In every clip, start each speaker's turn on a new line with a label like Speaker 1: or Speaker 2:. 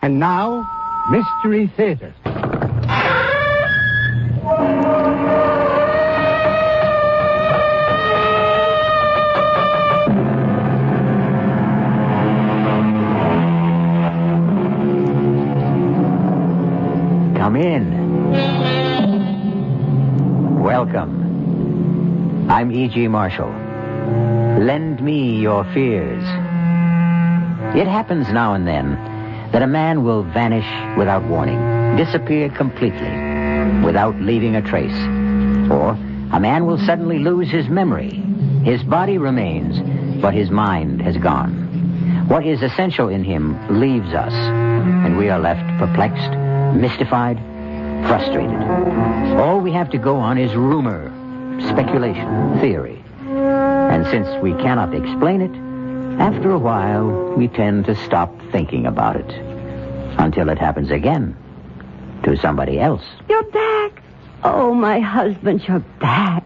Speaker 1: And now, Mystery Theater.
Speaker 2: Come in. Welcome. I'm E.G. Marshall. Lend me your fears. It happens now and then that a man will vanish without warning, disappear completely, without leaving a trace. Or a man will suddenly lose his memory. His body remains, but his mind has gone. What is essential in him leaves us, and we are left perplexed, mystified, frustrated. All we have to go on is rumor, speculation, theory. And since we cannot explain it, after a while, we tend to stop thinking about it. Until it happens again. To somebody else.
Speaker 3: You're back. Oh, my husband, you're back.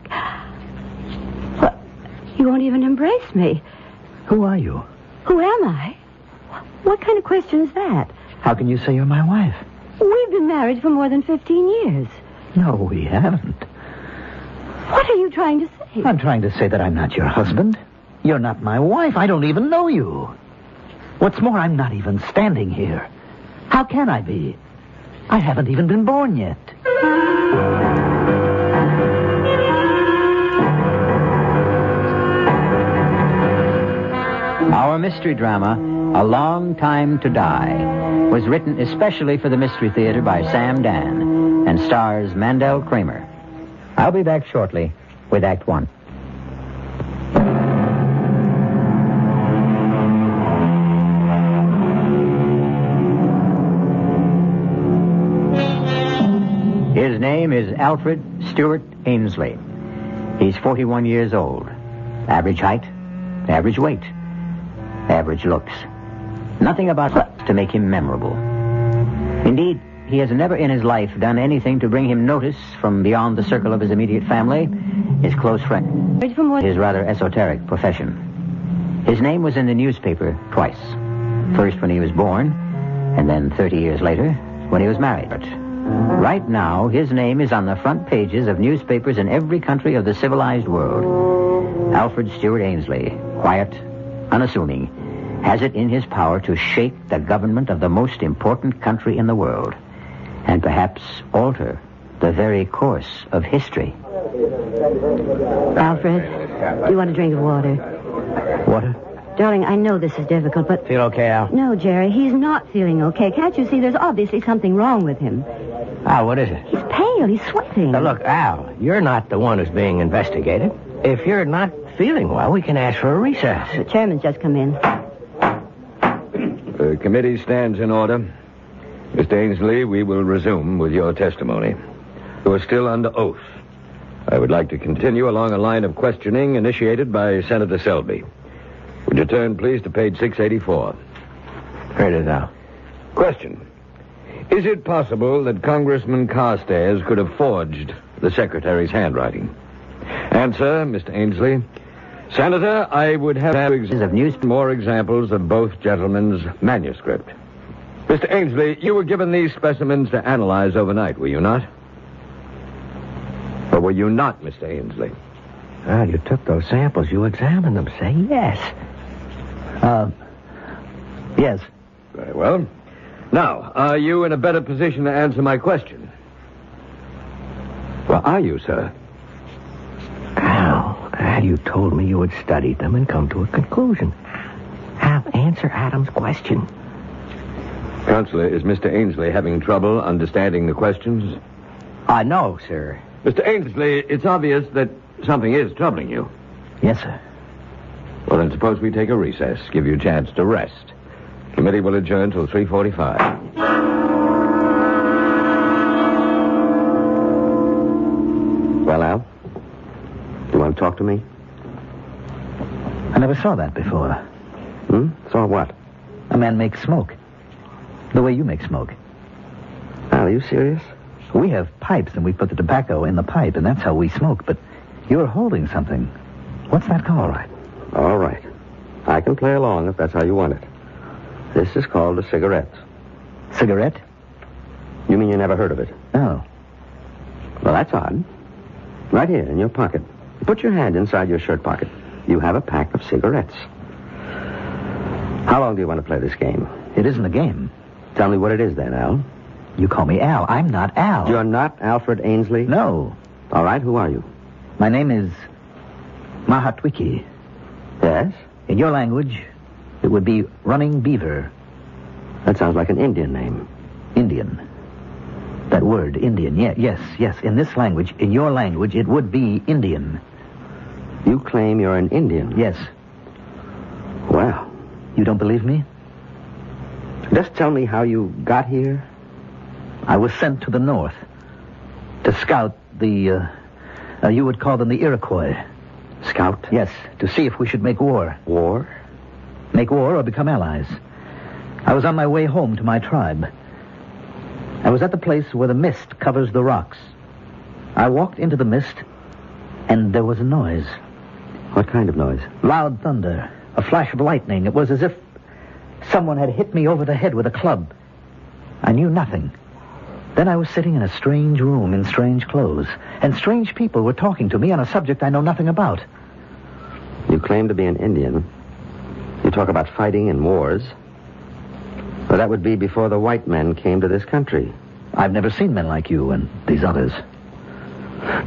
Speaker 3: What? You won't even embrace me.
Speaker 4: Who are you?
Speaker 3: Who am I? What kind of question is that?
Speaker 4: How can you say you're my wife?
Speaker 3: We've been married for more than 15 years.
Speaker 4: No, we haven't.
Speaker 3: What are you trying to say?
Speaker 4: I'm trying to say that I'm not your husband. You're not my wife. I don't even know you. What's more, I'm not even standing here. How can I be? I haven't even been born yet.
Speaker 2: Our mystery drama, A Long Time to Die, was written especially for the Mystery Theater by Sam Dan and stars Mandel Kramer. I'll be back shortly with Act One. His name is Alfred Stewart Ainsley. He's 41 years old. Average height, average weight, average looks. Nothing about to make him memorable. Indeed, he has never in his life done anything to bring him notice from beyond the circle of his immediate family, his close friend, his rather esoteric profession. His name was in the newspaper twice. First when he was born, and then 30 years later when he was married. But right now, his name is on the front pages of newspapers in every country of the civilized world. Alfred Stewart Ainsley, quiet, unassuming, has it in his power to shake the government of the most important country in the world, and perhaps alter the very course of history.
Speaker 3: Alfred, do you want a drink of water?
Speaker 4: Water?
Speaker 3: Darling, I know this is difficult, but...
Speaker 4: Feel okay, Al?
Speaker 3: No, Jerry, he's not feeling okay. Can't you see there's obviously something wrong with him?
Speaker 4: Al, what is it?
Speaker 3: He's pale, he's sweating.
Speaker 5: Now, look, Al, you're not the one who's being investigated. If you're not feeling well, we can ask for a recess.
Speaker 3: The chairman's just come in.
Speaker 6: The committee stands in order. Mr. Ainsley, we will resume with your testimony. You are still under oath. I would like to continue along a line of questioning initiated by Senator Selby. Would you turn, please, to page 684?
Speaker 5: Heard it, Al.
Speaker 6: Question. Is it possible that Congressman Carstairs could have forged the secretary's handwriting? Answer, Mr. Ainsley. Senator, I would have more examples of both gentlemen's manuscript. Mr. Ainsley, you were given these specimens to analyze overnight, were you not? Or were you not, Mr. Ainsley?
Speaker 5: Well, you took those samples. You examined them. Say yes.
Speaker 4: Yes.
Speaker 6: Very well. Now, are you in a better position to answer my question? Well, are you, sir?
Speaker 5: Al, you told me you had studied them and come to a conclusion. Al, answer Adam's question.
Speaker 6: Counselor, is Mr. Ainsley having trouble understanding the questions?
Speaker 4: No, sir.
Speaker 6: Mr. Ainsley, it's obvious that something is troubling you.
Speaker 4: Yes, sir.
Speaker 6: Well, then suppose we take a recess, give you a chance to rest. Committee will adjourn till 3:45. Well, Al? You want to talk to me?
Speaker 4: I never saw that before.
Speaker 6: Saw what?
Speaker 4: A man make smoke. The way you make smoke.
Speaker 6: Al, are you serious?
Speaker 4: We have pipes, and we put the tobacco in the pipe, and that's how we smoke. But you're holding something. What's that called?
Speaker 6: All right. I can play along if that's how you want it. This is called a cigarette.
Speaker 4: Cigarette?
Speaker 5: You mean you never heard of it?
Speaker 4: No.
Speaker 5: Well, that's odd. Right here in your pocket. Put your hand inside your shirt pocket. You have a pack of cigarettes. How long do you want to play this game?
Speaker 4: It isn't a game.
Speaker 5: Tell me what it is then, Al.
Speaker 4: You call me Al. I'm not Al.
Speaker 5: You're not Alfred Ainsley?
Speaker 4: No.
Speaker 5: All right, who are you?
Speaker 4: My name is Mahatwiki.
Speaker 5: Yes?
Speaker 4: In your language, it would be Running Beaver.
Speaker 5: That sounds like an Indian name.
Speaker 4: Indian. That word, Indian. Yes. In this language, in your language, it would be Indian.
Speaker 5: You claim you're an Indian?
Speaker 4: Yes.
Speaker 5: Well.
Speaker 4: You don't believe me?
Speaker 5: Just tell me how you got here.
Speaker 4: I was sent to the north to scout the, you would call them the Iroquois.
Speaker 5: Scout?
Speaker 4: Yes, to see if we should make war.
Speaker 5: War?
Speaker 4: Make war or become allies. I was on my way home to my tribe. I was at the place where the mist covers the rocks. I walked into the mist, and there was a noise.
Speaker 5: What kind of noise?
Speaker 4: Loud thunder. A flash of lightning. It was as if someone had hit me over the head with a club. I knew nothing. Then I was sitting in a strange room in strange clothes, and strange people were talking to me on a subject I know nothing about.
Speaker 5: You claim to be an Indian. You talk about fighting and wars. Well, that would be before the white men came to this country.
Speaker 4: I've never seen men like you and these others.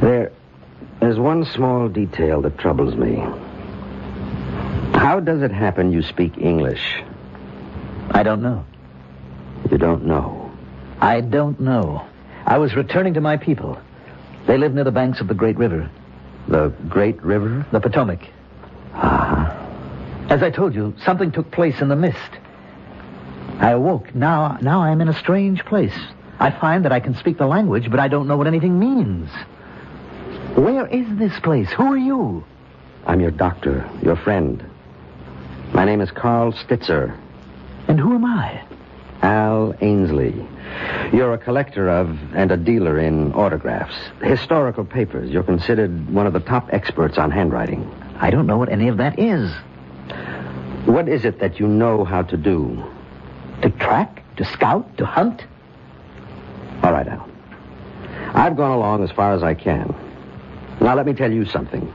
Speaker 5: There's one small detail that troubles me. How does it happen you speak English?
Speaker 4: I don't know.
Speaker 5: You don't know?
Speaker 4: I don't know. I was returning to my people. They live near the banks of the Great River.
Speaker 5: The Great River?
Speaker 4: The Potomac. As I told you, something took place in the mist. I awoke. Now I'm in a strange place. I find that I can speak the language, but I don't know what anything means. Where is this place? Who are you?
Speaker 5: I'm your doctor, your friend. My name is Carl Stitzer.
Speaker 4: And who am I?
Speaker 5: Al Ainsley. You're a collector of and a dealer in autographs, historical papers. You're considered one of the top experts on handwriting.
Speaker 4: I don't know what any of that is.
Speaker 5: What is it that you know how to do?
Speaker 4: To track? To scout? To hunt?
Speaker 5: All right, Al. I've gone along as far as I can. Now, let me tell you something.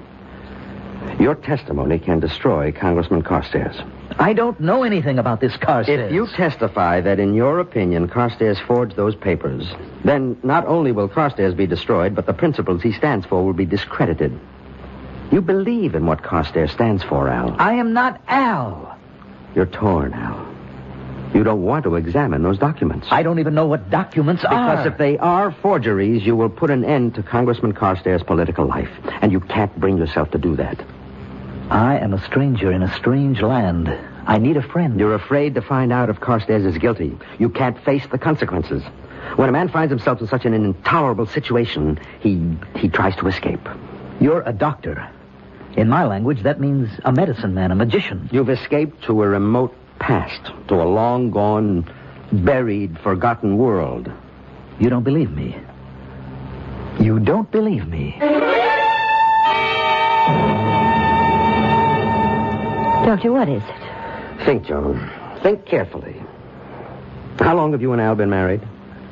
Speaker 5: Your testimony can destroy Congressman Carstairs.
Speaker 4: I don't know anything about this Carstairs.
Speaker 5: If you testify that, in your opinion, Carstairs forged those papers, then not only will Carstairs be destroyed, but the principles he stands for will be discredited. You believe in what Carstairs stands for, Al.
Speaker 4: I am not Al.
Speaker 5: You're torn, Al. You don't want to examine those documents.
Speaker 4: I don't even know what documents are.
Speaker 5: Because if they are forgeries, you will put an end to Congressman Carstairs' political life. And you can't bring yourself to do that.
Speaker 4: I am a stranger in a strange land. I need a friend.
Speaker 5: You're afraid to find out if Carstairs is guilty. You can't face the consequences. When a man finds himself in such an intolerable situation, he tries to escape.
Speaker 4: You're a doctor. In my language, that means a medicine man, a magician.
Speaker 5: You've escaped to a remote past, to a long-gone, buried, forgotten world.
Speaker 4: You don't believe me. You don't believe me.
Speaker 3: Doctor, what is it?
Speaker 5: Think, Joan. Think carefully. How long have you and Al been married?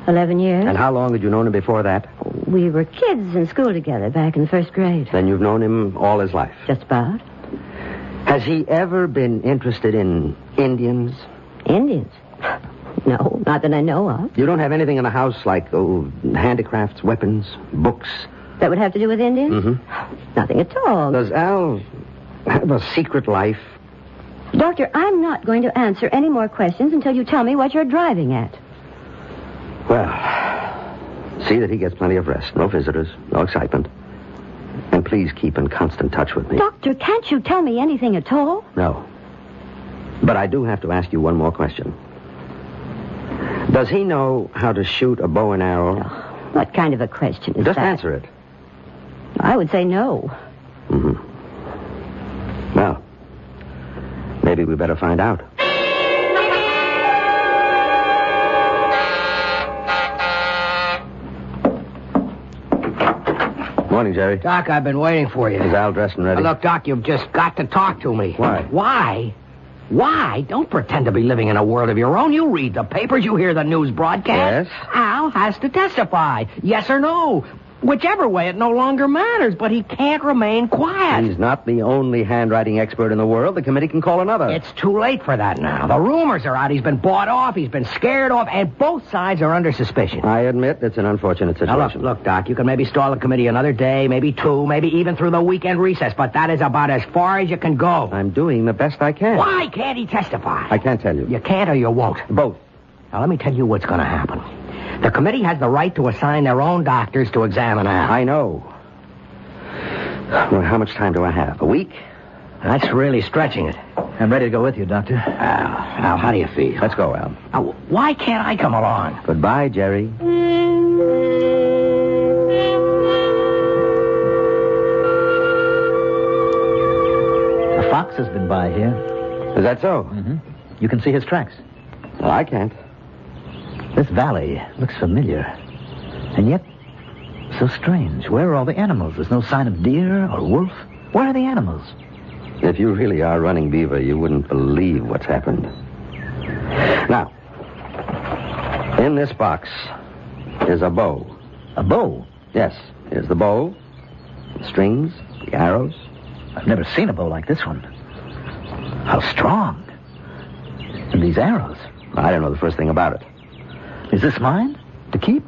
Speaker 3: 11 years.
Speaker 5: And how long had you known him before that?
Speaker 3: We were kids in school together back in the first grade.
Speaker 5: Then you've known him all his life.
Speaker 3: Just about.
Speaker 5: Has he ever been interested in Indians?
Speaker 3: Indians? No, not that I know of.
Speaker 5: You don't have anything in the house like handicrafts, weapons, books?
Speaker 3: That would have to do with Indians?
Speaker 5: Mm-hmm.
Speaker 3: Nothing at all.
Speaker 5: Does Al have a secret life?
Speaker 3: Doctor, I'm not going to answer any more questions until you tell me what you're driving at.
Speaker 5: Well, see that he gets plenty of rest. No visitors, no excitement. And please keep in constant touch with me.
Speaker 3: Doctor, can't you tell me anything at all?
Speaker 5: No. But I do have to ask you one more question. Does he know how to shoot a bow and arrow?
Speaker 3: Oh, what kind of a question is
Speaker 5: Just
Speaker 3: that?
Speaker 5: answer it.
Speaker 3: I would say no.
Speaker 5: Mm-hmm. Well, maybe we better find out. Morning, Jerry.
Speaker 7: Doc, I've been waiting for you.
Speaker 5: Is Al dressed and ready?
Speaker 7: Look, Doc, you've just got to talk to me.
Speaker 5: Why?
Speaker 7: Why? Why? Don't pretend to be living in a world of your own. You read the papers, you hear the news broadcast.
Speaker 5: Yes?
Speaker 7: Al has to testify. Yes or no. Whichever way, it no longer matters, but he can't remain quiet.
Speaker 5: He's not the only handwriting expert in the world. The committee can call another.
Speaker 7: It's too late for that now. The rumors are out. He's been bought off, he's been scared off, and both sides are under suspicion.
Speaker 5: I admit it's an unfortunate situation.
Speaker 7: Now, look, Doc, you can maybe stall the committee another day, maybe two, maybe even through the weekend recess, but that is about as far as you can go.
Speaker 5: I'm doing the best I can.
Speaker 7: Why can't he testify?
Speaker 5: I can't tell you.
Speaker 7: You can't or you won't.
Speaker 5: Both.
Speaker 7: Now, let me tell you what's going to happen. The committee has the right to assign their own doctors to examine Al.
Speaker 5: I know. Well, how much time do I have? A week?
Speaker 7: That's really stretching it.
Speaker 4: I'm ready to go with you, Doctor.
Speaker 7: Al, how do you feel?
Speaker 5: Let's go, Al.
Speaker 7: Now, why can't I come along?
Speaker 5: Goodbye, Jerry.
Speaker 4: A fox has been by here.
Speaker 5: Is that so?
Speaker 4: Mm-hmm. You can see his tracks.
Speaker 5: Well, I can't.
Speaker 4: This valley looks familiar. And yet, so strange. Where are all the animals? There's no sign of deer or wolf. Where are the animals?
Speaker 5: If you really are running beaver, you wouldn't believe what's happened. Now, in this box is a bow.
Speaker 4: A bow?
Speaker 5: Yes, here's the bow, the strings, the arrows.
Speaker 4: I've never seen a bow like this one. How strong. And these arrows.
Speaker 5: I don't know the first thing about it.
Speaker 4: Is this mine? To keep?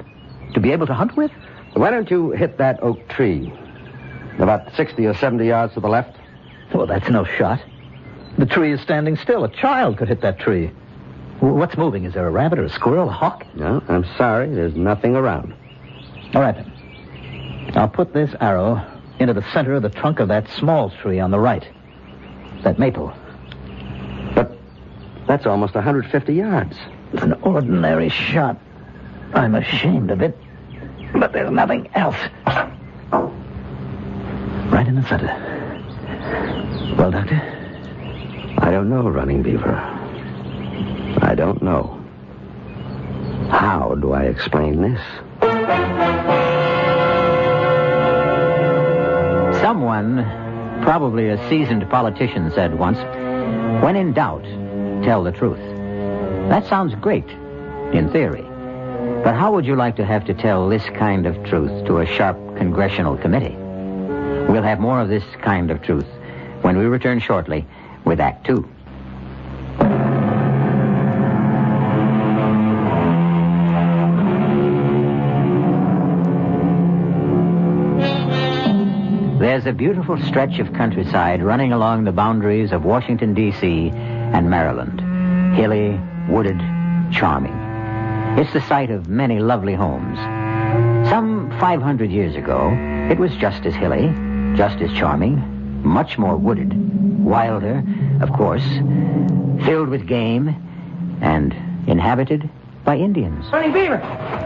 Speaker 4: To be able to hunt with?
Speaker 5: Why don't you hit that oak tree? About 60 or 70 yards to the left.
Speaker 4: Well, that's no shot. The tree is standing still. A child could hit that tree. What's moving? Is there a rabbit or a squirrel, a hawk?
Speaker 5: No, I'm sorry. There's nothing around.
Speaker 4: All right, then. I'll put this arrow into the center of the trunk of that small tree on the right. That maple.
Speaker 5: But that's almost 150 yards.
Speaker 4: It's an ordinary shot. I'm ashamed of it. But there's nothing else. Right in the center. Well, Doctor?
Speaker 5: I don't know, Running Beaver. I don't know. How do I explain this?
Speaker 2: Someone, probably a seasoned politician, said once, when in doubt, tell the truth. That sounds great, in theory. But how would you like to have to tell this kind of truth to a sharp congressional committee? We'll have more of this kind of truth when we return shortly with Act Two. There's a beautiful stretch of countryside running along the boundaries of Washington, D.C. and Maryland. Hilly, wooded, charming. It's the site of many lovely homes. Some 500 years ago, it was just as hilly, just as charming, much more wooded, wilder, of course, filled with game, and inhabited by Indians.
Speaker 7: Running Beaver!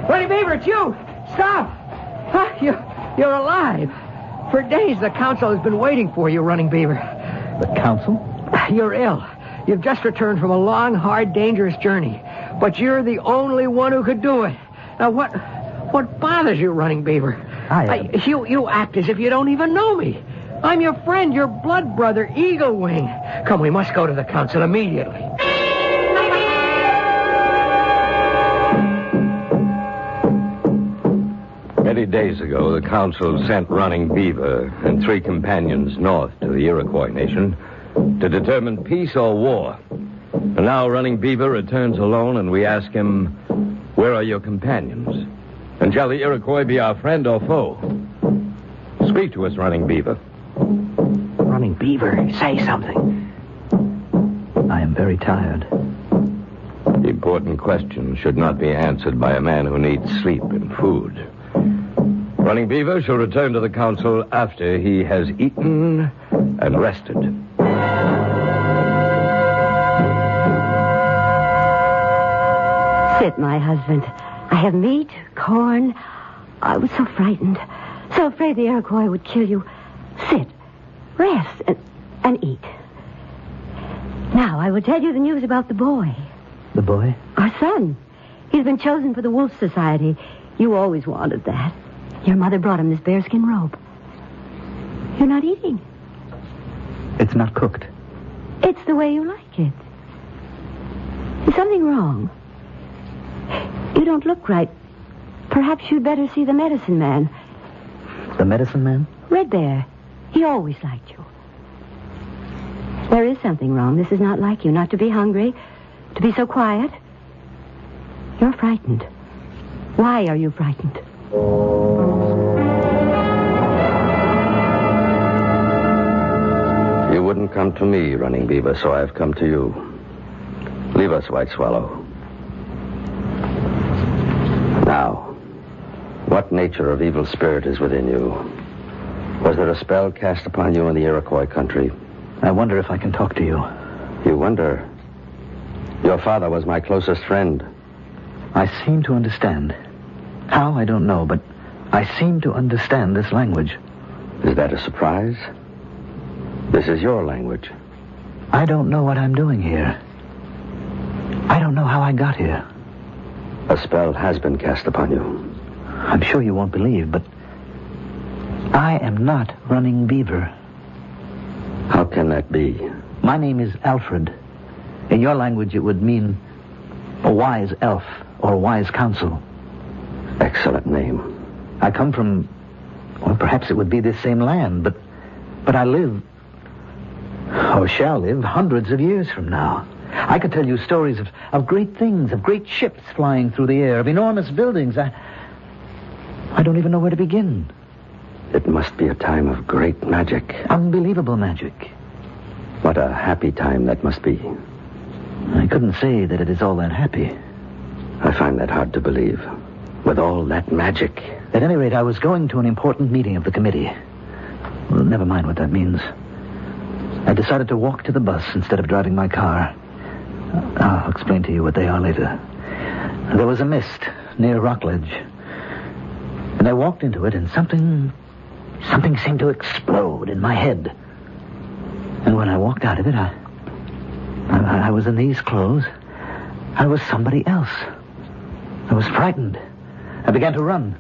Speaker 7: Running Beaver, it's you! Stop! Huh, you're alive. For days, the council has been waiting for you, Running Beaver.
Speaker 4: The council?
Speaker 7: You're ill. You've just returned from a long, hard, dangerous journey. But you're the only one who could do it. Now, what bothers you, Running Beaver? You act as if you don't even know me. I'm your friend, your blood brother, Eagle Wing. Come, we must go to the council immediately.
Speaker 6: Many days ago, the council sent Running Beaver and 3 companions north to the Iroquois nation to determine peace or war. And now Running Beaver returns alone, and we ask him, where are your companions? And shall the Iroquois be our friend or foe? Speak to us, Running Beaver.
Speaker 7: Running Beaver, say something.
Speaker 4: I am very tired.
Speaker 6: The important question should not be answered by a man who needs sleep and food. Running Beaver shall return to the council after he has eaten and rested.
Speaker 3: Sit, my husband. I have meat, corn. I was so frightened. So afraid the Iroquois would kill you. Sit, rest, and eat. Now, I will tell you the news about the boy.
Speaker 4: The boy?
Speaker 3: Our son. He's been chosen for the Wolf Society. You always wanted that. Your mother brought him this bearskin robe. You're not eating.
Speaker 4: It's not cooked.
Speaker 3: It's the way you like it. Is something wrong? You don't look right. Perhaps you'd better see the medicine man.
Speaker 4: The medicine man?
Speaker 3: Red Bear. He always liked you. There is something wrong. This is not like you. Not to be hungry, to be so quiet. You're frightened. Why are you frightened?
Speaker 5: You wouldn't come to me, Running Beaver, so I've come to you. Leave us, White Swallow. Now, what nature of evil spirit is within you? Was there a spell cast upon you in the Iroquois country?
Speaker 4: I wonder if I can talk to you.
Speaker 5: You wonder? Your father was my closest friend.
Speaker 4: I seem to understand. How, I don't know, but I seem to understand this language.
Speaker 5: Is that a surprise? This is your language.
Speaker 4: I don't know what I'm doing here. I don't know how I got here.
Speaker 5: A spell has been cast upon you.
Speaker 4: I'm sure you won't believe, but I am not Running Beaver.
Speaker 5: How can that be?
Speaker 4: My name is Alfred. In your language, it would mean a wise elf or wise counsel.
Speaker 5: Excellent name.
Speaker 4: I come from, well, perhaps it would be this same land, but I live, or shall live, hundreds of years from now. I could tell you stories of great things, of great ships flying through the air, of enormous buildings. I don't even know where to begin.
Speaker 5: It must be a time of great magic.
Speaker 4: Unbelievable magic.
Speaker 5: What a happy time that must be.
Speaker 4: I couldn't say that it is all that happy.
Speaker 5: I find that hard to believe. With all that magic.
Speaker 4: At any rate, I was going to an important meeting of the committee. Well, never mind what that means. I decided to walk to the bus instead of driving my car. I'll explain to you what they are later. There was a mist near Rockledge. And I walked into it, and something seemed to explode in my head. And when I walked out of it, I was in these clothes. I was somebody else. I was frightened. I began to run.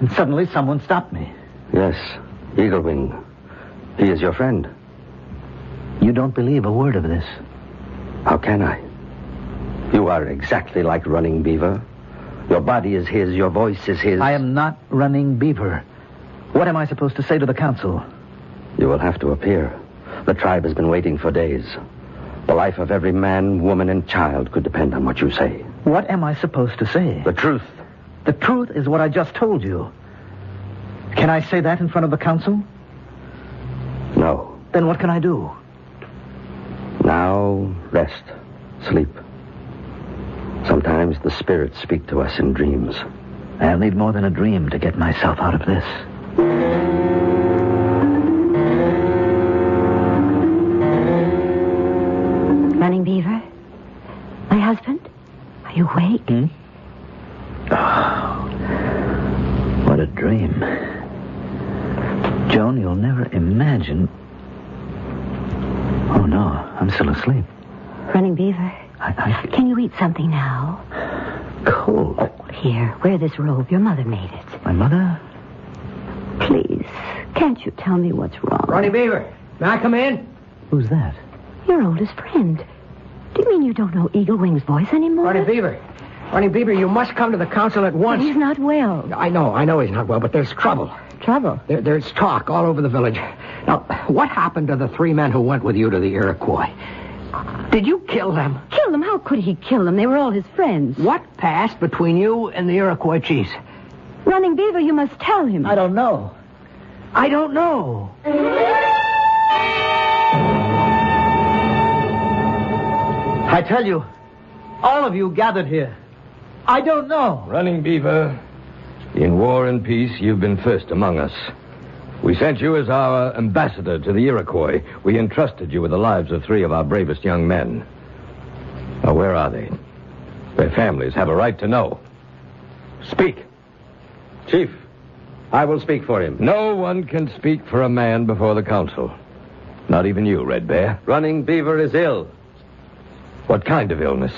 Speaker 4: And suddenly someone stopped me.
Speaker 5: Yes, Eagle Wing. He is your friend.
Speaker 4: You don't believe a word of this.
Speaker 5: How can I? You are exactly like Running Beaver. Your body is his, your voice is his.
Speaker 4: I am not Running Beaver. What am I supposed to say to the council?
Speaker 5: You will have to appear. The tribe has been waiting for days. The life of every man, woman, and child could depend on what you say.
Speaker 4: What am I supposed to say?
Speaker 5: The truth.
Speaker 4: The truth is what I just told you. Can I say that in front of the council?
Speaker 5: No.
Speaker 4: Then what can I do?
Speaker 5: Now, rest. Sleep. Sometimes the spirits speak to us in dreams.
Speaker 4: I'll need more than a dream to get myself out of this.
Speaker 3: Running Beaver? My husband? Are you awake?
Speaker 4: Oh, what a dream. Joan, you'll never imagine. Oh, no, I'm still asleep.
Speaker 3: Running Beaver? Can you eat something now?
Speaker 4: Cold.
Speaker 3: Oh, here, wear this robe. Your mother made it.
Speaker 4: My mother?
Speaker 3: Please, can't you tell me what's wrong?
Speaker 7: Running Beaver, may I come in?
Speaker 4: Who's that?
Speaker 3: Your oldest friend. Do you mean you don't know Eagle Wing's voice anymore?
Speaker 7: Running Beaver, you must come to the council at once.
Speaker 3: He's not well.
Speaker 7: I know he's not well, but there's trouble.
Speaker 3: Trouble?
Speaker 7: There's talk all over the village. Now, what happened to the 3 men who went with you to the Iroquois? Did you kill them?
Speaker 3: Kill them? How could he kill them? They were all his friends.
Speaker 7: What passed between you and the Iroquois chiefs?
Speaker 3: Running Beaver, you must tell him.
Speaker 4: I don't know. I don't know. I tell you, all of you gathered here. I don't know.
Speaker 6: Running Beaver, in war and peace, you've been first among us. We sent you as our ambassador to the Iroquois. We entrusted you with the lives of 3 of our bravest young men. Now, where are they? Their families have a right to know. Speak.
Speaker 5: Chief, I will speak for him.
Speaker 6: No one can speak for a man before the council. Not even you, Red Bear.
Speaker 5: Running Beaver is ill.
Speaker 6: What kind of illness?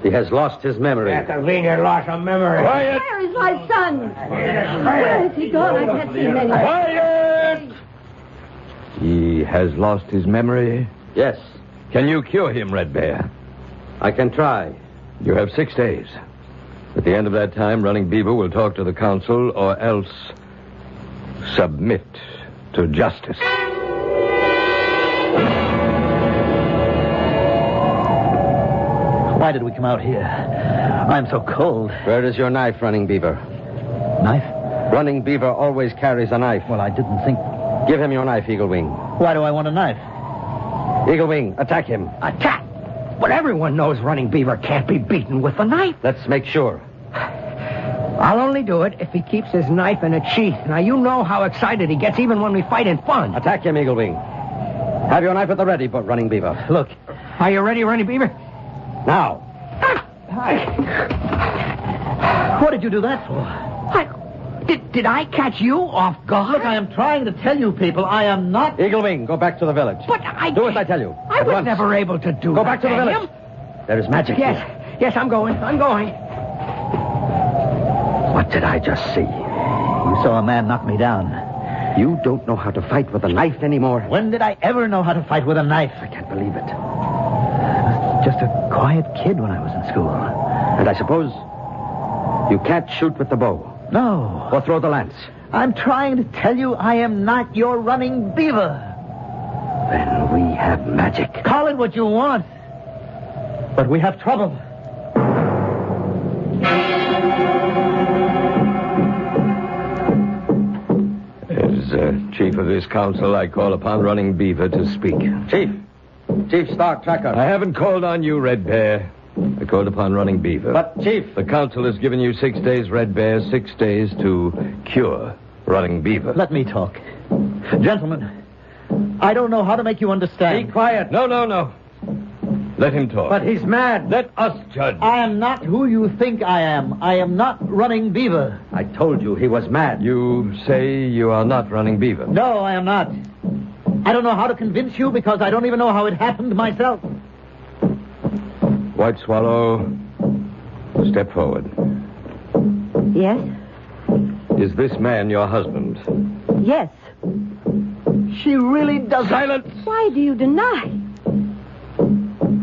Speaker 5: He has lost his memory.
Speaker 7: Convenient loss of memory.
Speaker 6: Quiet!
Speaker 3: Where is my son? Where is he gone? I can't see him anymore.
Speaker 6: Quiet! He has lost his memory?
Speaker 5: Yes.
Speaker 6: Can you cure him, Red Bear?
Speaker 5: I can try.
Speaker 6: You have 6 days. At the end of that time, Running Beaver will talk to the council or else submit to justice.
Speaker 4: Why did we come out here? I'm so cold.
Speaker 5: Where is your knife, Running Beaver?
Speaker 4: Knife?
Speaker 5: Running Beaver always carries a knife.
Speaker 4: Well, I didn't think...
Speaker 5: Give him your knife, Eagle Wing.
Speaker 4: Why do I want a knife?
Speaker 5: Eagle Wing, attack him.
Speaker 7: Attack! But everyone knows Running Beaver can't be beaten with a knife.
Speaker 5: Let's make sure.
Speaker 7: I'll only do it if he keeps his knife in a sheath. Now, you know how excited he gets even when we fight in fun.
Speaker 5: Attack him, Eagle Wing. Have your knife at the ready, but Running Beaver.
Speaker 4: Look.
Speaker 7: Are you ready, Running Beaver?
Speaker 5: Now.
Speaker 4: What did you do that for?
Speaker 7: Did I catch you off guard?
Speaker 4: Look, I am trying to tell you people I am not...
Speaker 5: Eagle Wing, go back to the village.
Speaker 7: But
Speaker 5: Do as I tell you.
Speaker 7: I
Speaker 5: At
Speaker 7: was
Speaker 5: once.
Speaker 7: never able to do
Speaker 5: Go
Speaker 7: that
Speaker 5: back to the village.
Speaker 7: him.
Speaker 5: There is magic
Speaker 7: Yes,
Speaker 5: here.
Speaker 7: yes, I'm going.
Speaker 5: What did I just see?
Speaker 4: You saw a man knock me down.
Speaker 5: You don't know how to fight with a knife anymore.
Speaker 4: When did I ever know how to fight with a knife?
Speaker 5: I can't believe it.
Speaker 4: I was just a quiet kid when I was in school.
Speaker 5: And I suppose you can't shoot with the bow
Speaker 4: No.
Speaker 5: or throw the lance.
Speaker 4: I'm trying to tell you I am not your Running Beaver.
Speaker 5: Then we have magic.
Speaker 4: Call it what you want. But we have trouble.
Speaker 6: As chief of this council, I call upon Running Beaver to speak.
Speaker 5: Chief Stark Tracker.
Speaker 6: I haven't called on you, Red Bear. I called upon Running Beaver.
Speaker 5: But, Chief...
Speaker 6: The council has given you 6 days, Red Bear, 6 days to cure Running Beaver.
Speaker 4: Let me talk. Gentlemen, I don't know how to make you understand.
Speaker 5: Be quiet.
Speaker 6: No. Let him talk.
Speaker 5: But he's mad.
Speaker 6: Let us judge.
Speaker 4: I am not who you think I am. I am not Running Beaver.
Speaker 5: I told you he was mad.
Speaker 6: You say you are not Running Beaver.
Speaker 4: No, I am not. I don't know how to convince you because I don't even know how it happened myself.
Speaker 6: White Swallow, step forward.
Speaker 3: Yes?
Speaker 6: Is this man your husband?
Speaker 3: Yes.
Speaker 4: She really does...
Speaker 6: Silence!
Speaker 3: Why do you deny?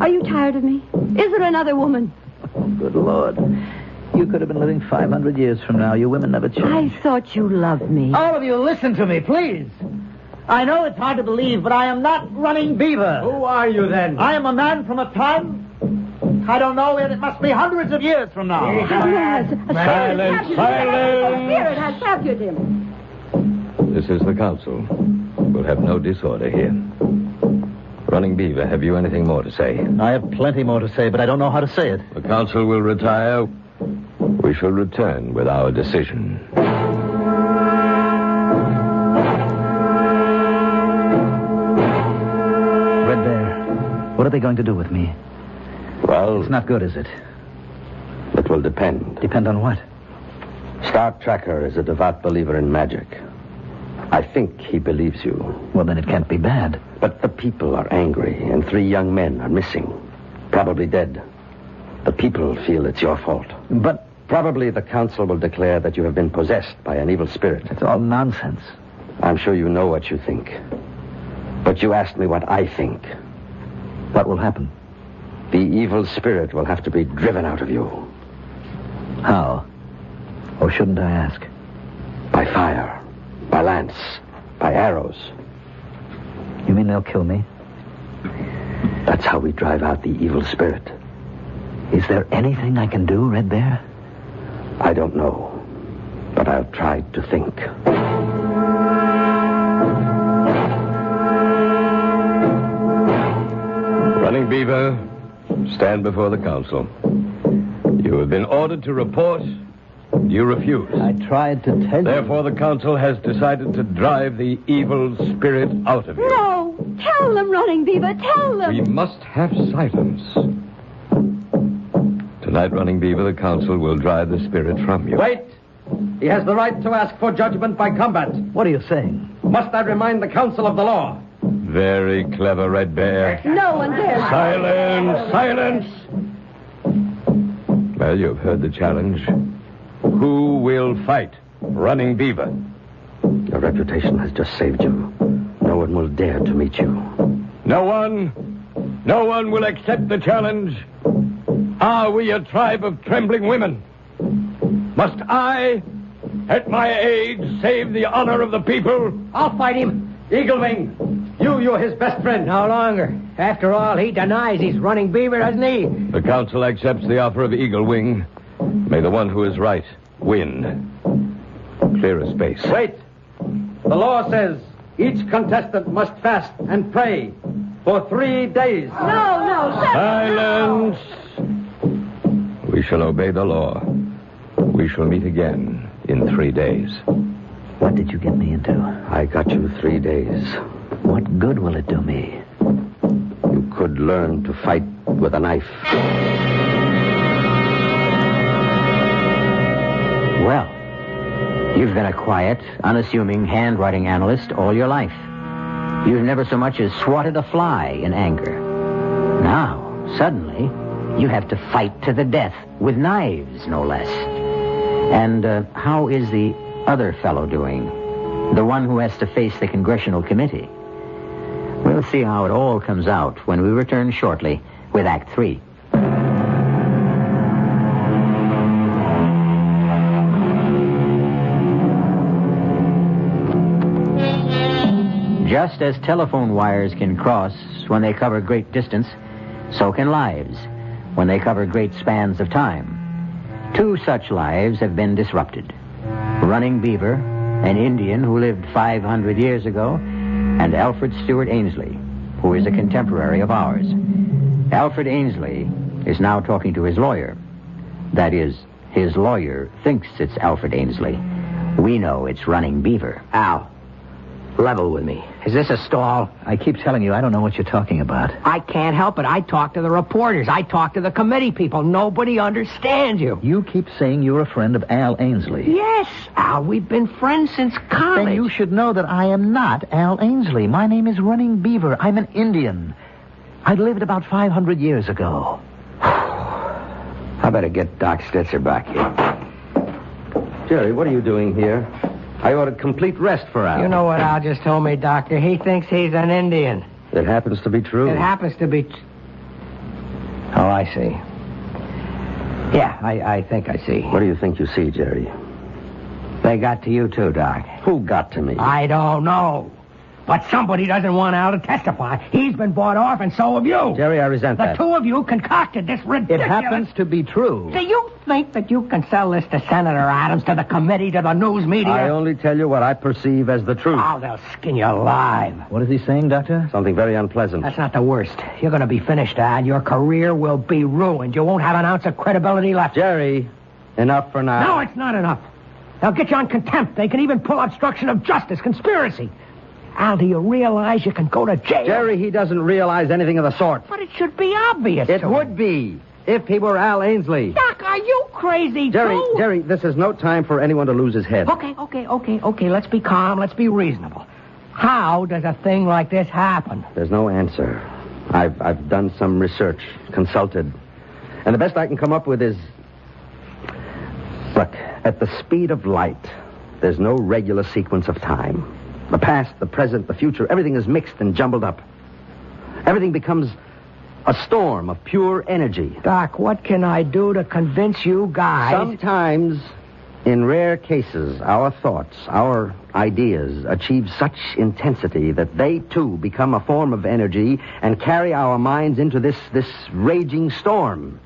Speaker 3: Are you tired of me? Is there another woman?
Speaker 4: Oh, good Lord. You could have been living 500 years from now. You women never change.
Speaker 3: I thought you loved me.
Speaker 4: All of you, listen to me, please. I know it's hard to believe, but I am not Running Beaver.
Speaker 5: Who are you, then?
Speaker 4: I am a man from a time... I don't know, and it must be hundreds of years from now.
Speaker 3: Yes.
Speaker 6: Silence, silence.
Speaker 3: A spirit has captured him.
Speaker 6: This is the council. We'll have no disorder here. Running Beaver, have you anything more to say?
Speaker 4: I have plenty more to say, but I don't know how to say it.
Speaker 6: The council will retire. We shall return with our decision.
Speaker 4: Red Bear, what are they going to do with me?
Speaker 6: Well,
Speaker 4: It's not good, is it?
Speaker 6: it will depend.
Speaker 4: Depend on what?
Speaker 5: Stark Tracker is a devout believer in magic. I think he believes you.
Speaker 4: Well, then it can't be bad.
Speaker 5: But the people are angry, and 3 young men are missing. Probably dead. The people feel it's your fault.
Speaker 4: But
Speaker 5: Probably the council will declare that you have been possessed by an evil spirit.
Speaker 4: it's all nonsense.
Speaker 5: I'm sure you know what you think. But you asked me what I think.
Speaker 4: What will happen?
Speaker 5: The evil spirit will have to be driven out of you.
Speaker 4: How? Or shouldn't I ask?
Speaker 5: By fire. By lance. By arrows.
Speaker 4: You mean they'll kill me?
Speaker 5: That's how we drive out the evil spirit.
Speaker 4: Is there anything I can do, Red Bear?
Speaker 5: I don't know. But I'll try to think.
Speaker 6: Running Beaver, stand before the council. You have been ordered to report. You refuse.
Speaker 4: I tried to tell you.
Speaker 6: Therefore, the council has decided to drive the evil spirit out of you.
Speaker 3: No. Tell them, Running Beaver. Tell them.
Speaker 6: We must have silence. Tonight, Running Beaver, the council will drive the spirit from you.
Speaker 5: Wait! He has the right to ask for judgment by combat.
Speaker 4: What are you saying?
Speaker 5: Must I remind the council of the law?
Speaker 6: Very clever, Red Bear.
Speaker 3: No one dares.
Speaker 6: Silence! Silence! Well, you've heard the challenge. Who will fight Running Beaver?
Speaker 5: Your reputation has just saved you. No one will dare to meet you.
Speaker 6: No one? No one will accept the challenge? Are we a tribe of trembling women? Must I, at my age, save the honor of the people?
Speaker 7: I'll fight him.
Speaker 5: Eagle Wing, you're his best friend.
Speaker 7: No longer. After all, he denies he's running beaver, doesn't he?
Speaker 6: The council accepts the offer of Eagle Wing. May the one who is right win. Clear a space.
Speaker 5: Wait. The law says each contestant must fast and pray for 3 days.
Speaker 3: No,
Speaker 6: Silence! We shall obey the law. We shall meet again in 3 days.
Speaker 4: What did you get me into?
Speaker 5: I got you 3 days.
Speaker 4: What good will it do me?
Speaker 5: You could learn to fight with a knife.
Speaker 2: Well, you've been a quiet, unassuming handwriting analyst all your life. You've never so much as swatted a fly in anger. Now, suddenly, you have to fight to the death with knives, no less. And how is the other fellow doing? The one who has to face the congressional committee? We'll see how it all comes out when we return shortly with Act 3. Just as telephone wires can cross when they cover great distance, so can lives when they cover great spans of time. 2 such lives have been disrupted. Running Beaver, an Indian who lived 500 years ago, and Alfred Stewart Ainsley, who is a contemporary of ours. Alfred Ainsley is now talking to his lawyer. That is, his lawyer thinks it's Alfred Ainsley. We know it's Running Beaver.
Speaker 7: Al, level with me. Is this a stall?
Speaker 4: I keep telling you, I don't know what you're talking about.
Speaker 7: I can't help it. I talk to the reporters. I talk to the committee people. Nobody understands you.
Speaker 4: You keep saying you're a friend of Al Ainsley.
Speaker 7: Yes, Al. We've been friends since college.
Speaker 4: Then you should know that I am not Al Ainsley. My name is Running Beaver. I'm an Indian. I lived about 500 years ago.
Speaker 7: I better get Doc Stitzer back here.
Speaker 5: Jerry, what are you doing here? I ordered complete rest for Al.
Speaker 7: You know what Al just told me, Doctor? He thinks he's an Indian.
Speaker 5: It happens to be true.
Speaker 7: It happens to be... Oh, I see. Yeah, I think I see.
Speaker 5: What do you think you see, Jerry?
Speaker 7: They got to you too, Doc.
Speaker 5: Who got to me?
Speaker 7: I don't know. But somebody doesn't want Al to testify. He's been bought off, and so have you.
Speaker 5: Jerry, I resent
Speaker 7: the
Speaker 5: that.
Speaker 7: The 2 of you concocted this ridiculous...
Speaker 4: It happens to be true.
Speaker 7: Do you think that you can sell this to Senator Adams, to the committee, to the news media?
Speaker 5: I only tell you what I perceive as the truth.
Speaker 7: Oh, they'll skin you alive.
Speaker 4: What is he saying, Doctor?
Speaker 5: Something very unpleasant.
Speaker 7: That's not the worst. You're going to be finished, Al. Your career will be ruined. You won't have an ounce of credibility left.
Speaker 5: Jerry, enough for now.
Speaker 7: No, it's not enough. They'll get you on contempt. They can even pull obstruction of justice, conspiracy. Al, do you realize you can go to jail?
Speaker 5: Jerry, he doesn't realize anything of the sort.
Speaker 7: But it should be obvious.
Speaker 5: It would be, if he were Al Ainsley.
Speaker 7: Doc, are you crazy,
Speaker 5: Jerry, this is no time for anyone to lose his head.
Speaker 7: Okay. Let's be calm. Let's be reasonable. How does a thing like this happen?
Speaker 5: There's no answer. I've done some research, consulted. And the best I can come up with is... Look, at the speed of light, there's no regular sequence of time. The past, the present, the future, everything is mixed and jumbled up. Everything becomes a storm of pure energy.
Speaker 7: Doc, what can I do to convince you guys?
Speaker 5: Sometimes, in rare cases, our thoughts, our ideas achieve such intensity that they, too, become a form of energy and carry our minds into this raging storm.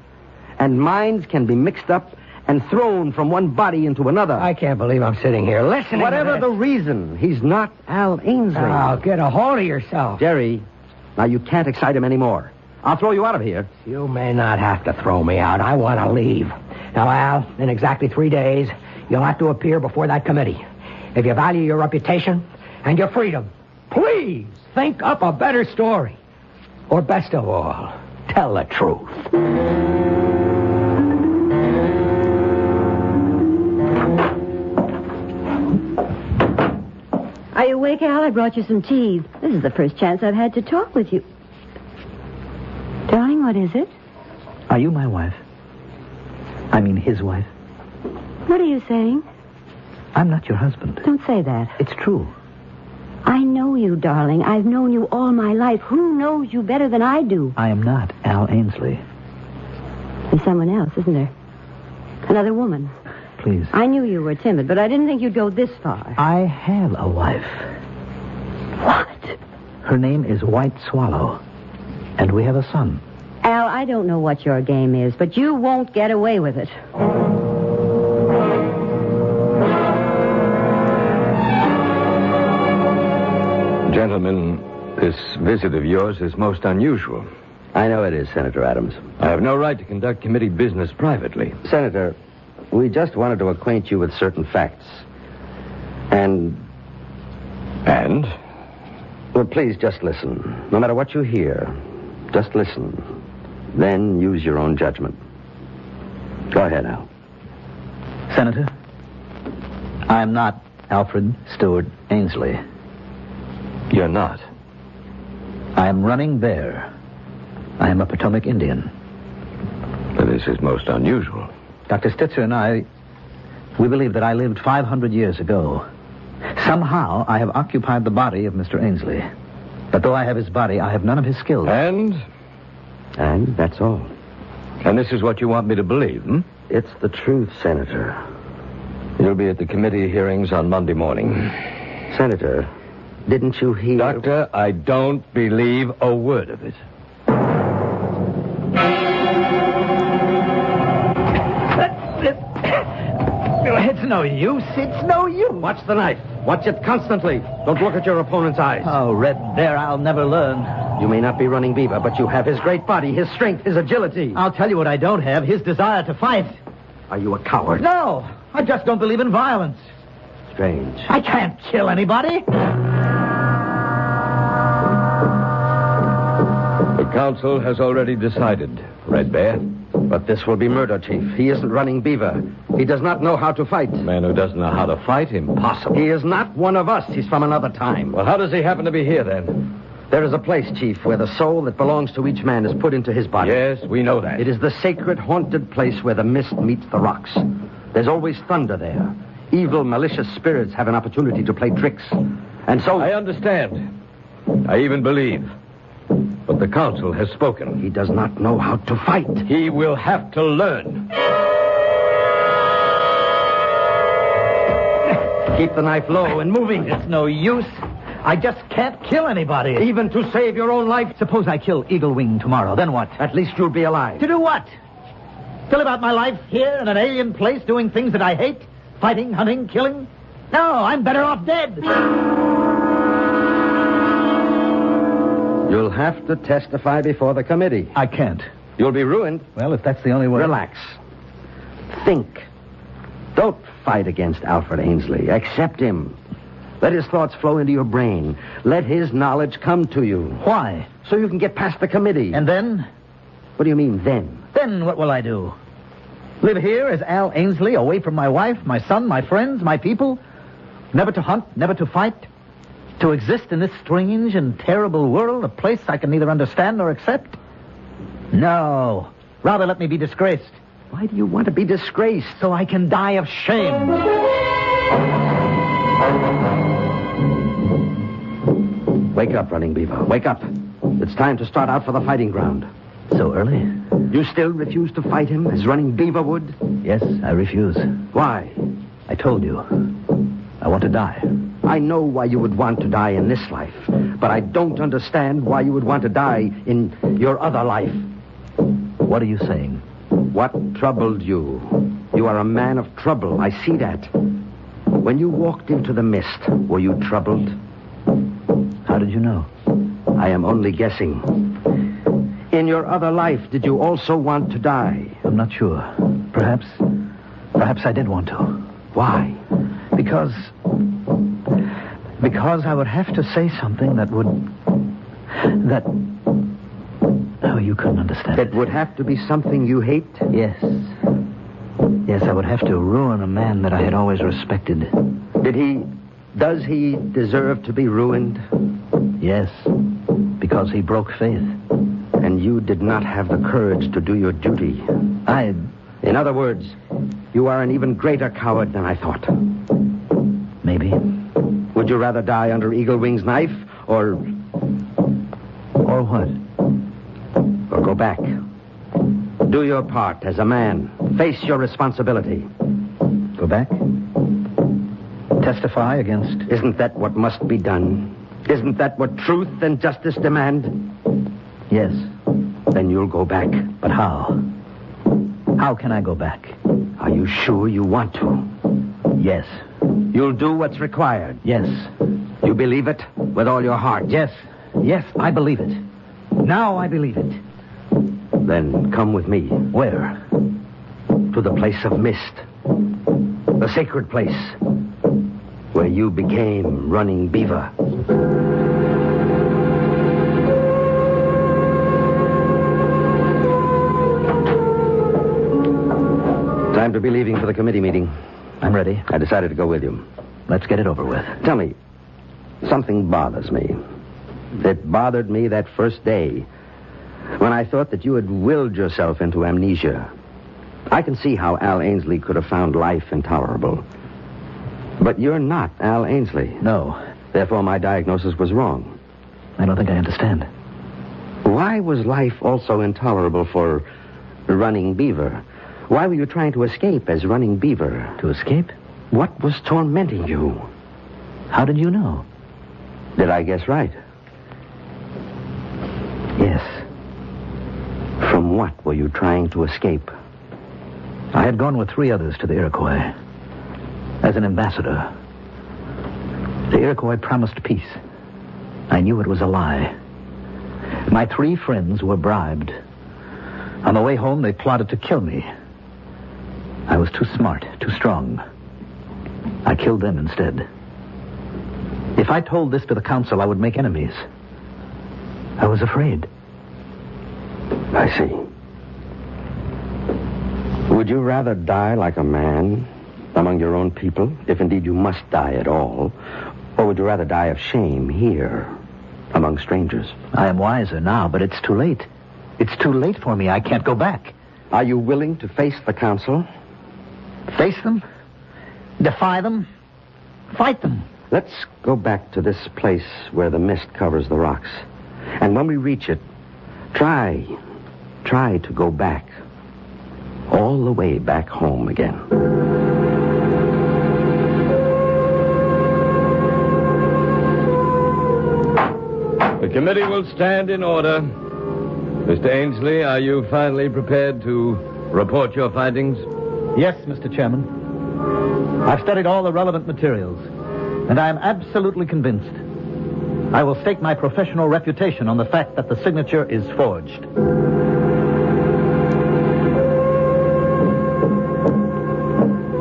Speaker 5: And minds can be mixed up and thrown from one body into another.
Speaker 7: I can't believe I'm sitting here listening
Speaker 5: Whatever
Speaker 7: to
Speaker 5: the reason, he's not Al Ainsley.
Speaker 7: Oh, get a hold of yourself.
Speaker 5: Jerry, now you can't excite him anymore. I'll throw you out of here.
Speaker 7: You may not have to throw me out. I want to leave. Now, Al, in exactly 3 days, you'll have to appear before that committee. If you value your reputation and your freedom, please think up a better story. Or best of all, tell the truth.
Speaker 3: Are you awake, Al? I brought you some tea. This is the first chance I've had to talk with you. Darling, what is it?
Speaker 4: Are you my wife? I mean, his wife?
Speaker 3: What are you saying?
Speaker 4: I'm not your husband.
Speaker 3: Don't say that.
Speaker 4: It's true.
Speaker 3: I know you, darling. I've known you all my life. Who knows you better than I do?
Speaker 4: I am not Al Ainsley.
Speaker 3: There's someone else, isn't there? Another woman.
Speaker 4: Please.
Speaker 3: I knew you were timid, but I didn't think you'd go this far.
Speaker 4: I have a wife.
Speaker 3: What?
Speaker 4: Her name is White Swallow. And we have a son.
Speaker 3: Al, I don't know what your game is, but you won't get away with it.
Speaker 6: Gentlemen, this visit of yours is most unusual.
Speaker 5: I know it is, Senator Adams.
Speaker 6: I have no right to conduct committee business privately.
Speaker 5: Senator, we just wanted to acquaint you with certain facts. And? Well, please just listen. No matter what you hear, just listen. Then use your own judgment. Go ahead, Al.
Speaker 4: Senator, I am not Alfred Stewart Ainsley.
Speaker 6: You're not.
Speaker 4: I am running bear. I am a Potomac Indian.
Speaker 6: But this is most unusual.
Speaker 4: Dr. Stitzer and I, we believe that I lived 500 years ago. Somehow, I have occupied the body of Mr. Ainsley. But though I have his body, I have none of his skills.
Speaker 6: And
Speaker 5: that's all.
Speaker 6: And this is what you want me to believe, hmm?
Speaker 5: It's the truth, Senator.
Speaker 6: You'll be at the committee hearings on Monday morning.
Speaker 5: Senator, didn't you hear...
Speaker 6: Doctor, I don't believe a word of it.
Speaker 4: It's no use. It's no use.
Speaker 5: Watch the knife. Watch it constantly. Don't look at your opponent's eyes.
Speaker 4: Oh, Red Bear, I'll never learn.
Speaker 5: You may not be running Beaver, but you have his great body, his strength, his agility.
Speaker 4: I'll tell you what I don't have, his desire to fight.
Speaker 5: Are you a coward?
Speaker 4: No, I just don't believe in violence.
Speaker 5: Strange.
Speaker 4: I can't kill anybody.
Speaker 6: The council has already decided, Red Bear.
Speaker 5: But this will be murder, Chief. He isn't running Beaver. He does not know how to fight.
Speaker 6: A man who doesn't know how to fight? Impossible.
Speaker 5: He is not one of us. He's from another time.
Speaker 6: Well, how does he happen to be here, then?
Speaker 5: There is a place, Chief, where the soul that belongs to each man is put into his body.
Speaker 6: Yes, we know that.
Speaker 5: It is the sacred, haunted place where the mist meets the rocks. There's always thunder there. Evil, malicious spirits have an opportunity to play tricks. And so...
Speaker 6: I understand. I even believe. But the council has spoken.
Speaker 5: He does not know how to fight.
Speaker 6: He will have to learn.
Speaker 5: Keep the knife low and moving.
Speaker 4: It's no use. I just can't kill anybody.
Speaker 5: Even to save your own life.
Speaker 4: Suppose I kill Eagle Wing tomorrow, then what?
Speaker 5: At least you'll be alive.
Speaker 4: To do what? To live out my life here in an alien place doing things that I hate? Fighting, hunting, killing? No, I'm better off dead.
Speaker 5: You'll have to testify before the committee.
Speaker 4: I can't.
Speaker 5: You'll be ruined.
Speaker 4: Well, if that's the only way...
Speaker 5: Relax. Think. Don't fight against Alfred Ainsley. Accept him. Let his thoughts flow into your brain. Let his knowledge come to you.
Speaker 4: Why?
Speaker 5: So you can get past the committee.
Speaker 4: And then?
Speaker 5: What do you mean, then?
Speaker 4: Then what will I do? Live here as Al Ainsley, away from my wife, my son, my friends, my people? Never to hunt, never to fight? To exist in this strange and terrible world, a place I can neither understand nor accept? No. Rather let me be disgraced.
Speaker 5: Why do you want to be disgraced?
Speaker 4: So I can die of shame.
Speaker 5: Wake up, Running Beaver. Wake up. It's time to start out for the fighting ground.
Speaker 4: So early?
Speaker 5: You still refuse to fight him as Running Beaver would?
Speaker 4: Yes, I refuse.
Speaker 5: Why?
Speaker 4: I told you. I want to die.
Speaker 5: I know why you would want to die in this life, but I don't understand why you would want to die in your other life.
Speaker 4: What are you saying?
Speaker 5: What troubled you? You are a man of trouble. I see that. When you walked into the mist, were you troubled?
Speaker 4: How did you know?
Speaker 5: I am only guessing. In your other life, did you also want to die?
Speaker 4: I'm not sure. Perhaps I did want to.
Speaker 5: Why?
Speaker 4: Because I would have to say something that oh, you couldn't understand.
Speaker 5: That would have to be something you hate?
Speaker 4: Yes. Yes, I would have to ruin a man that I had always respected.
Speaker 5: Does he deserve to be ruined?
Speaker 4: Yes, because he broke faith.
Speaker 5: And you did not have the courage to do your duty. In other words, you are an even greater coward than I thought.
Speaker 4: Maybe.
Speaker 5: Would you rather die under Eagle Wing's knife, or...
Speaker 4: Or what?
Speaker 5: Or go back. Do your part as a man. Face your responsibility.
Speaker 4: Go back? Testify against...
Speaker 5: Isn't that what must be done? Isn't that what truth and justice demand?
Speaker 4: Yes.
Speaker 5: Then you'll go back.
Speaker 4: But how? How can I go back?
Speaker 5: Are you sure you want to?
Speaker 4: Yes.
Speaker 5: You'll do what's required.
Speaker 4: Yes.
Speaker 5: You believe it with all your heart.
Speaker 4: Yes. Yes, I believe it. Now I believe it.
Speaker 5: Then come with me.
Speaker 4: Where?
Speaker 5: To the place of mist. The sacred place. Where you became Running Beaver. Time to be leaving for the committee meeting.
Speaker 4: I'm ready.
Speaker 5: I decided to go with you.
Speaker 4: Let's get it over with.
Speaker 5: Tell me, something bothers me. It bothered me that first day when I thought that you had willed yourself into amnesia. I can see how Al Ainsley could have found life intolerable. But you're not Al Ainsley.
Speaker 4: No.
Speaker 5: Therefore, my diagnosis was wrong.
Speaker 4: I don't think I understand.
Speaker 5: Why was life also intolerable for Running Beaver? Why were you trying to escape as Running Beaver?
Speaker 4: To escape?
Speaker 5: What was tormenting you?
Speaker 4: How did you know?
Speaker 5: Did I guess right?
Speaker 4: Yes.
Speaker 5: From what were you trying to escape?
Speaker 4: I had gone with 3 others to the Iroquois as an ambassador. The Iroquois promised peace. I knew it was a lie. My 3 friends were bribed. On the way home, they plotted to kill me. I was too smart, too strong. I killed them instead. If I told this to the council, I would make enemies. I was afraid.
Speaker 5: I see. Would you rather die like a man among your own people, if indeed you must die at all, or would you rather die of shame here among strangers?
Speaker 4: I am wiser now, but it's too late. It's too late for me. I can't go back.
Speaker 5: Are you willing to face the council?
Speaker 4: Face them? Defy them? Fight them?
Speaker 5: Let's go back to this place where the mist covers the rocks. And when we reach it, try to go back. All the way back home again.
Speaker 6: The committee will stand in order. Mr. Ainsley, are you finally prepared to report your findings?
Speaker 4: Yes, Mr. Chairman. I've studied all the relevant materials, and I am absolutely convinced. I will stake my professional reputation on the fact that the signature is forged.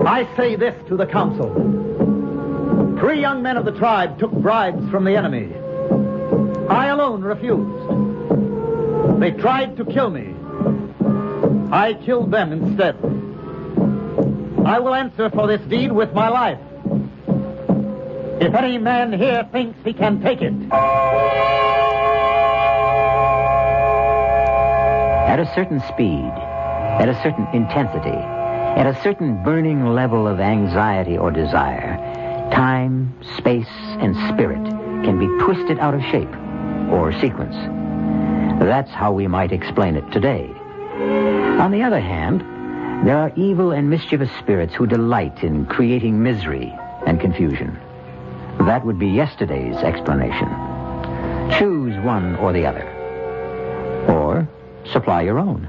Speaker 4: I say this to the council. 3 young men of the tribe took bribes from the enemy. I alone refused. They tried to kill me. I killed them instead. I will answer for this deed with my life. If any man here thinks he can take it.
Speaker 2: At a certain speed, at a certain intensity, at a certain burning level of anxiety or desire, time, space, and spirit can be twisted out of shape or sequence. That's how we might explain it today. On the other hand, there are evil and mischievous spirits who delight in creating misery and confusion. That would be yesterday's explanation. Choose one or the other. Or supply your own.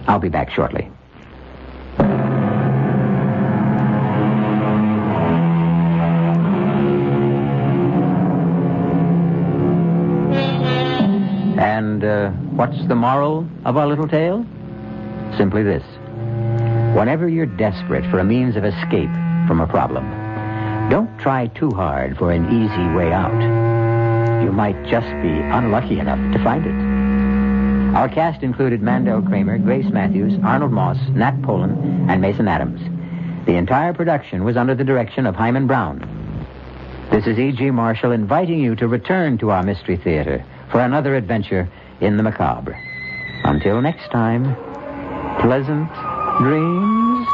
Speaker 2: I'll be back shortly. And what's the moral of our little tale? Simply this. Whenever you're desperate for a means of escape from a problem, don't try too hard for an easy way out. You might just be unlucky enough to find it. Our cast included Mandel, Kramer, Grace Matthews, Arnold Moss, Nat Polen, and Mason Adams. The entire production was under the direction of Hyman Brown. This is E.G. Marshall inviting you to return to our Mystery Theater for another adventure in the macabre. Until next time, pleasant dreams.